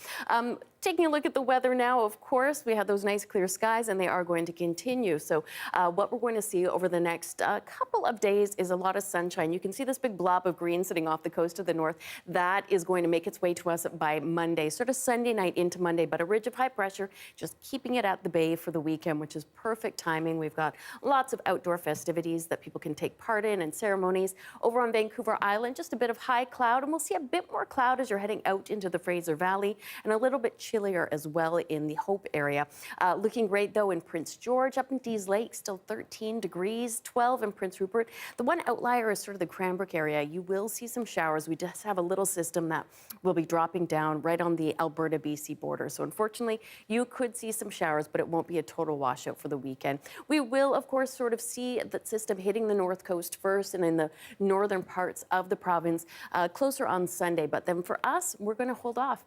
Taking a look at the weather now, of course, we have those nice clear skies, and they are going to continue. So what we're going to see over the next couple of days is a lot of sunshine. You can see this big blob of green sitting off the coast of the north. That is going to make its way to us by Monday, sort of Sunday night into Monday, but a ridge of high pressure just keeping it at the bay for the weekend, which is perfect timing. We've got lots of outdoor festivities that people can take part in and ceremonies. Over on Vancouver Island, just a bit of high cloud, and we'll see a bit more cloud as you're heading out into the Fraser Valley, and a little bit chillier as well in the Hope area. Looking great though in Prince George, up in Dease Lake, still 13 degrees, 12 in Prince Rupert. The one outlier is sort of the Cranbrook area. You will see some showers. We just have a little system that will be dropping down right on the Alberta-BC border. So unfortunately, you could see some showers, but it won't be a total washout for the weekend. We will, of course, sort of see that system hitting the north coast first and in the northern parts of the province closer on Sunday. But then for us, we're going to hold off.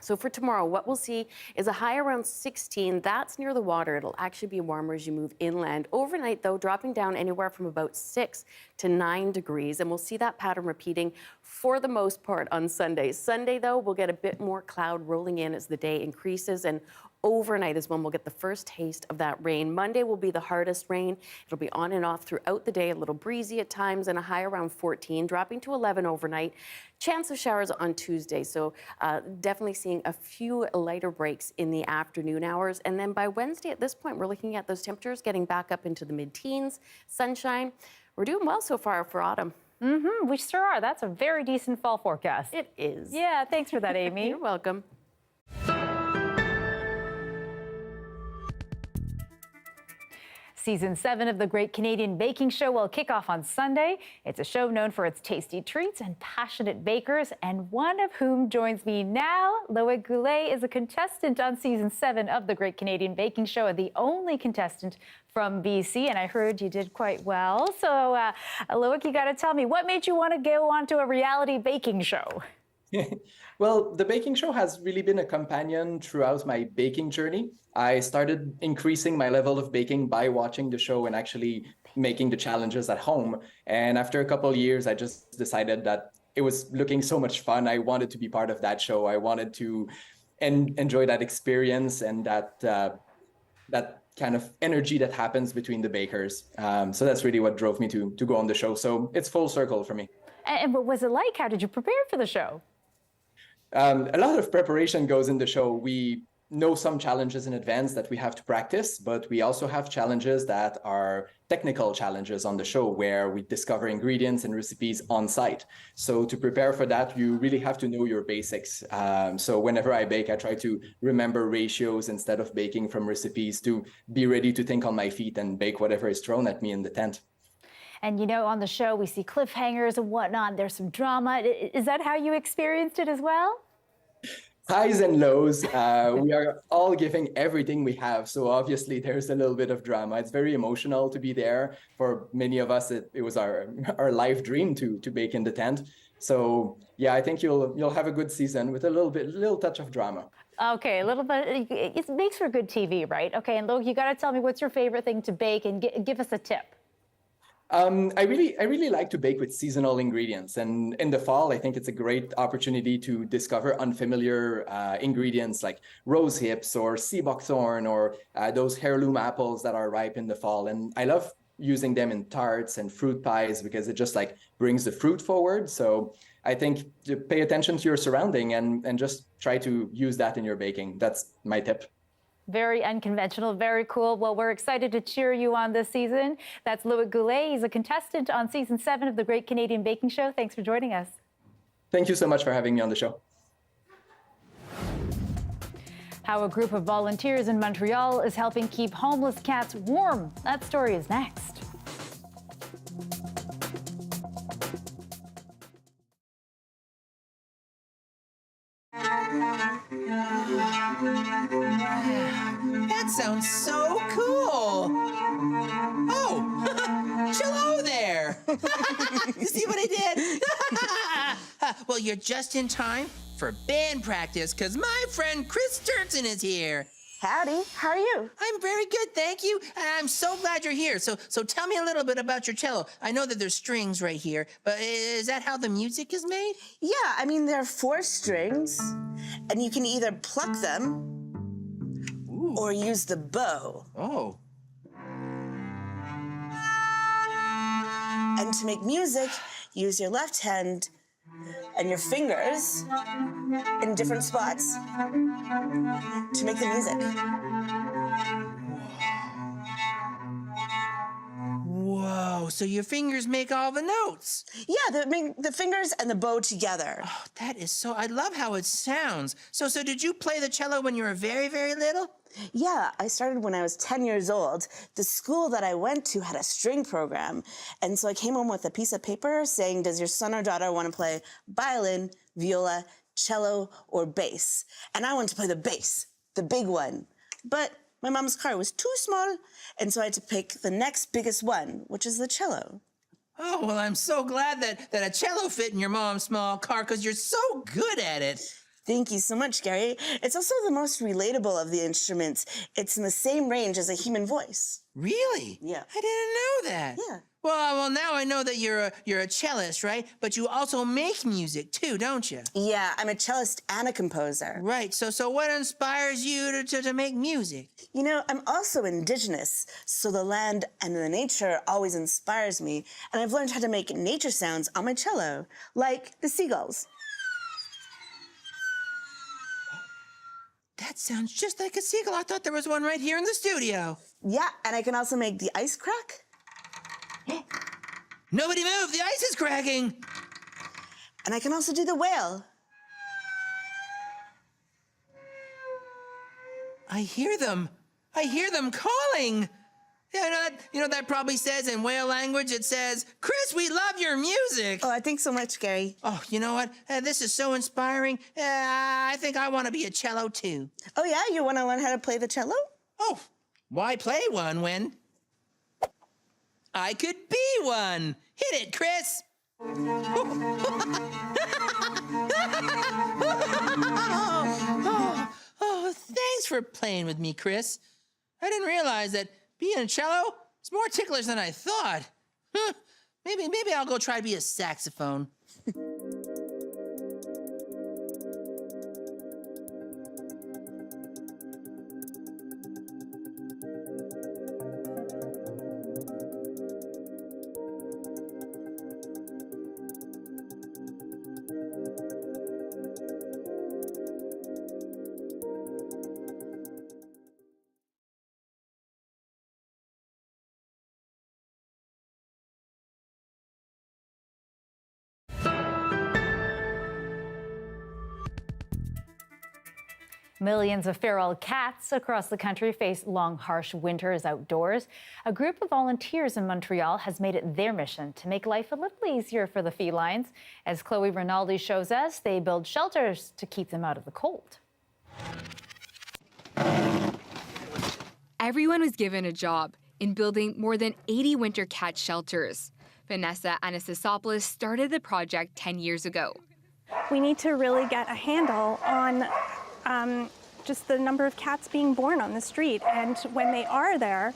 So for tomorrow, what we'll see is a high around 16. That's near the water. It'll actually be warmer as you move inland. Overnight, though, dropping down anywhere from about 6 to 9 degrees. And we'll see that pattern repeating for the most part on Sunday. Sunday, though, we'll get a bit more cloud rolling in as the day increases. And overnight is when we'll get the first taste of that rain. Monday will be the hardest rain. It'll be on and off throughout the day, a little breezy at times, and a high around 14, dropping to 11 overnight. Chance of showers on Tuesday, so definitely seeing a few lighter breaks in the afternoon hours. And then by Wednesday, at this point, we're looking at those temperatures getting back up into the mid-teens, sunshine. We're doing well so far for autumn. Mm-hmm, we sure are. That's a very decent fall forecast. It is. Yeah, thanks for that, Amy. You're welcome. Season 7 of the Great Canadian Baking Show will kick off on Sunday. It's a show known for its tasty treats and passionate bakers, and one of whom joins me now. Loic Goulet is a contestant on Season 7 of the Great Canadian Baking Show, and the only contestant from BC, and I heard you did quite well. So, Loic, you got to tell me, what made you want to go on to a reality baking show? Well, the baking show has really been a companion throughout my baking journey. I started increasing my level of baking by watching the show and actually making the challenges at home. And after a couple of years, I just decided that it was looking so much fun. I wanted to be part of that show. I wanted to enjoy that experience and that kind of energy that happens between the bakers. So that's really what drove me to go on the show. So it's full circle for me. And what was it like? How did you prepare for the show? A lot of preparation goes in the show. We know some challenges in advance that we have to practice, but we also have challenges that are technical challenges on the show where we discover ingredients and recipes on site. So to prepare for that, you really have to know your basics. So whenever I bake, I try to remember ratios instead of baking from recipes, to be ready to think on my feet and bake whatever is thrown at me in the tent. And on the show, we see cliffhangers and whatnot. There's some drama. Is that how you experienced it as well? Highs and lows. We are all giving everything we have. So obviously there's a little bit of drama. It's very emotional to be there. For many of us, it was our life dream to bake in the tent. So yeah, I think you'll have a good season with a little touch of drama. Okay, a little bit. It makes for good TV, right? Okay, and Loic, you got to tell me, what's your favorite thing to bake, and give us a tip. I really like to bake with seasonal ingredients, and in the fall, I think it's a great opportunity to discover unfamiliar ingredients like rose hips or sea buckthorn or those heirloom apples that are ripe in the fall. And I love using them in tarts and fruit pies because it just brings the fruit forward. So I think to pay attention to your surrounding and just try to use that in your baking. That's my tip. Very unconventional, very cool. Well, we're excited to cheer you on this season. That's Loic Goulet. He's a contestant on Season 7 of the Great Canadian Baking Show. Thanks for joining us. Thank you so much for having me on the show. How a group of volunteers in Montreal is helping keep homeless cats warm. That story is next. That sounds so cool. Oh, hello there. You see what I did? Well, you're just in time for band practice because my friend Chris Sturgeon is here. Howdy, how are you? I'm very good, thank you. I'm so glad you're here. So tell me a little bit about your cello. I know that there's strings right here, but is that how the music is made? Yeah, I mean, there are 4 strings, and you can either pluck them or use the bow. Oh. And to make music, use your left hand and your fingers in different spots to make the music. Whoa, so your fingers make all the notes. Yeah, the fingers and the bow together. Oh, that is so, I love how it sounds. So did you play the cello when you were very, very little? Yeah, I started when I was 10 years old. The school that I went to had a string program. And so I came home with a piece of paper saying, does your son or daughter want to play violin, viola, cello, or bass? And I wanted to play the bass, the big one. But my mom's car was too small, and so I had to pick the next biggest one, which is the cello. Oh, well, I'm so glad that a cello fit in your mom's small car because you're so good at it. Thank you so much, Gary. It's also the most relatable of the instruments. It's in the same range as a human voice. Really? Yeah. I didn't know that. Yeah. Well, now I know that you're a cellist, right? But you also make music too, don't you? Yeah, I'm a cellist and a composer. Right. So what inspires you to make music? You know, I'm also indigenous, so the land and the nature always inspires me, and I've learned how to make nature sounds on my cello, like the seagulls. That sounds just like a seagull. I thought there was one right here in the studio. Yeah, and I can also make the ice crack. Nobody move, the ice is cracking. And I can also do the whale. I hear them calling. Yeah, that probably says in whale language, it says, Chris, we love your music. Oh, thanks so much, Gary. Oh, you know what? This is so inspiring. I think I want to be a cello too. Oh, yeah? You want to learn how to play the cello? Oh, why play one when I could be one? Hit it, Chris. Oh, thanks for playing with me, Chris. I didn't realize that being a cello is more ticklish than I thought. Maybe I'll go try to be a saxophone. Millions of feral cats across the country face long, harsh winters outdoors. A group of volunteers in Montreal has made it their mission to make life a little easier for the felines. As Chloe Rinaldi shows us, they build shelters to keep them out of the cold. Everyone was given a job in building more than 80 winter cat shelters. Vanessa Anastasopoulos started the project 10 years ago. We need to really get a handle on just the number of cats being born on the street. And when they are there,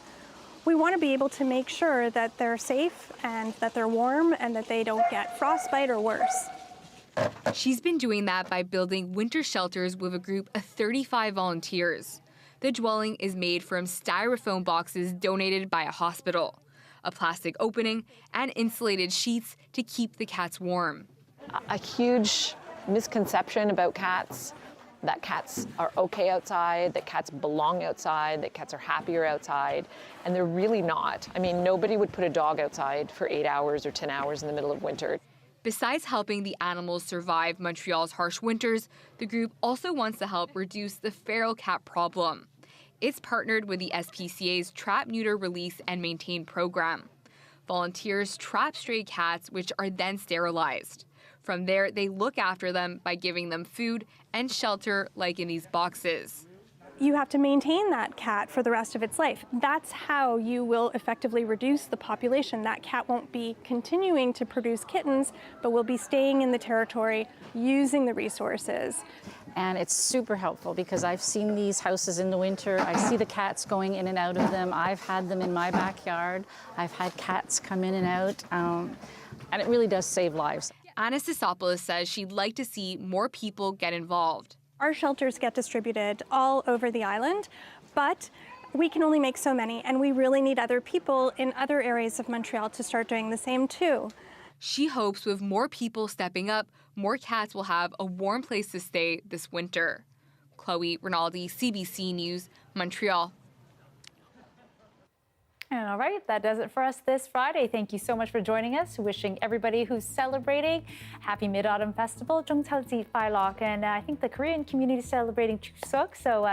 we want to be able to make sure that they're safe and that they're warm and that they don't get frostbite or worse. She's been doing that by building winter shelters with a group of 35 volunteers. The dwelling is made from styrofoam boxes donated by a hospital, a plastic opening, and insulated sheets to keep the cats warm. A huge misconception about cats, that cats are okay outside, that cats belong outside, that cats are happier outside, and they're really not. I mean, nobody would put a dog outside for 8 hours or 10 hours in the middle of winter. Besides helping the animals survive Montreal's harsh winters, the group also wants to help reduce the feral cat problem. It's partnered with the SPCA's Trap, Neuter, Release and Maintain program. Volunteers trap stray cats, which are then sterilized. From there, they look after them by giving them food and shelter, like in these boxes. You have to maintain that cat for the rest of its life. That's how you will effectively reduce the population. That cat won't be continuing to produce kittens, but will be staying in the territory, using the resources. And it's super helpful because I've seen these houses in the winter. I see the cats going in and out of them. I've had them in my backyard. I've had cats come in and out, and it really does save lives. Anna Sisopoulos says she'd like to see more people get involved. Our shelters get distributed all over the island, but we can only make so many, and we really need other people in other areas of Montreal to start doing the same too. She hopes with more people stepping up, more cats will have a warm place to stay this winter. Chloe Rinaldi, CBC News, Montreal. And all right, that does it for us this Friday. Thank you so much for joining us. Wishing everybody who's celebrating happy Midautumn Festival, Jungtalsi Failok, and I think the Korean community is celebrating Chuseok, so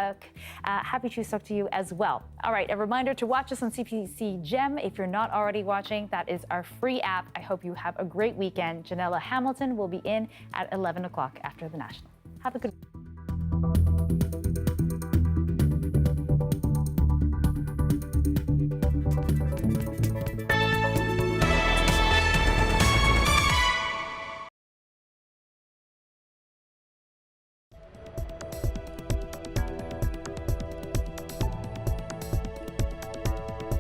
happy Chuseok to you as well. All right, a reminder to watch us on CBC Gem. If you're not already watching, that is our free app. I hope you have a great weekend. Janella Hamilton will be in at 11 o'clock after the National. Have a good